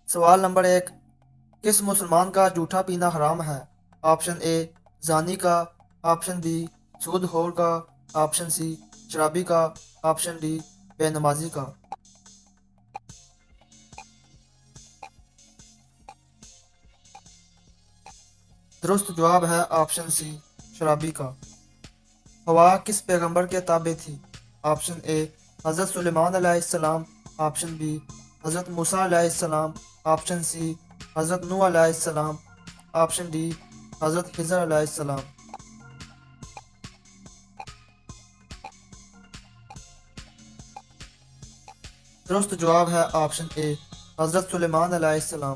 سوال نمبر 1، کس مسلمان کا جھوٹا پینا حرام ہے؟ آپشن اے زانی کا، آپشن بی سود خور کا، آپشن سی شرابی کا، آپشن ڈی بے نمازی کا۔ درست جواب ہے آپشن سی شرابی کا۔ ہوا کس پیغمبر کے تابع تھی؟ آپشن اے حضرت سلیمان علیہ السلام، آپشن بی حضرت موسیٰ علیہ السلام، آپشن سی حضرت نوح علیہ السلام، آپشن ڈی حضرت خضر علیہ السلام۔ درست جواب ہے آپشن اے حضرت سلیمان علیہ السلام۔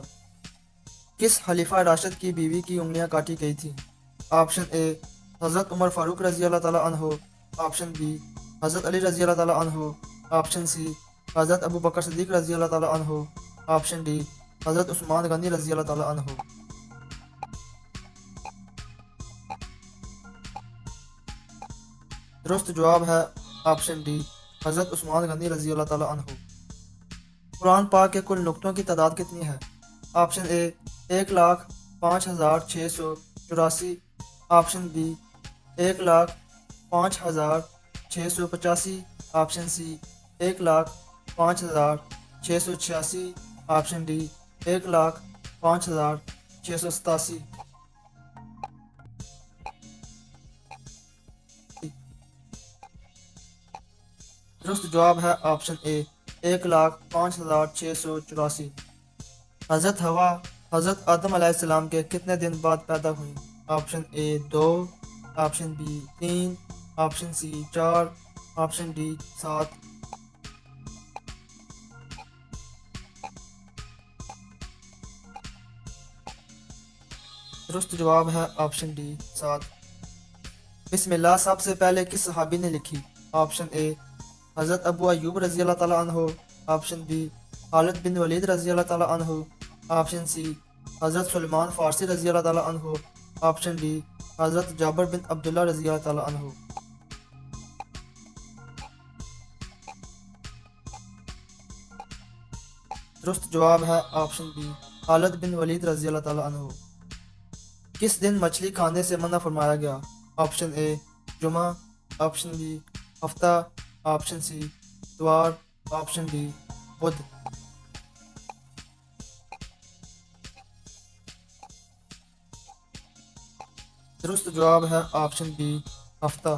کس خلیفہ راشد کی بیوی کی انگلیاں کاٹی گئی تھیں؟ آپشن اے حضرت عمر فاروق رضی اللہ تعالیٰ عنہ، آپشن بی حضرت علی رضی اللہ تعالیٰ عنہ، آپشن سی حضرت ابو بکر صدیق رضی اللہ تعالیٰ عنہ، آپشن ڈی حضرت عثمان غنی رضی اللہ تعالیٰ عنہ۔ درست جواب ہے آپشن ڈی حضرت عثمان غنی رضی اللہ تعالیٰ عنہ۔ قرآن پاک کے کل نقطوں کی تعداد کتنی ہے؟ Option A 1,05,684، option B 1,05,685، option C 1,05,686، option D 1,05,687۔ درست جواب ہے آپشن اے 1,05,684۔ حضرت حوا حضرت آدم علیہ السلام کے کتنے دن بعد پیدا ہوئیں؟ Option A 2، option B 3، option C 4، option D 7۔ درست جواب ہے آپشن ڈی 7۔ بسم اللہ سب سے پہلے کس صحابی نے لکھی؟ آپشن اے حضرت ابو ایوب رضی اللہ تعالیٰ عنہ، آپشن بی خالد بن ولید رضی اللہ تعالیٰ عنہ، آپشن سی حضرت سلمان فارسی رضی اللہ تعالیٰ عنہ، آپشن ڈی حضرت جابر بن عبداللہ رضی اللہ تعالیٰ عنہ۔ درست جواب ہے آپشن بی خالد بن ولید رضی اللہ تعالیٰ عنہ۔ کس دن مچھلی کھانے سے منع فرمایا گیا؟ آپشن اے جمعہ، آپشن بی ہفتہ، آپشن سی اتوار، آپشن ڈی بدھ۔ درست جواب ہے آپشن بی ہفتہ۔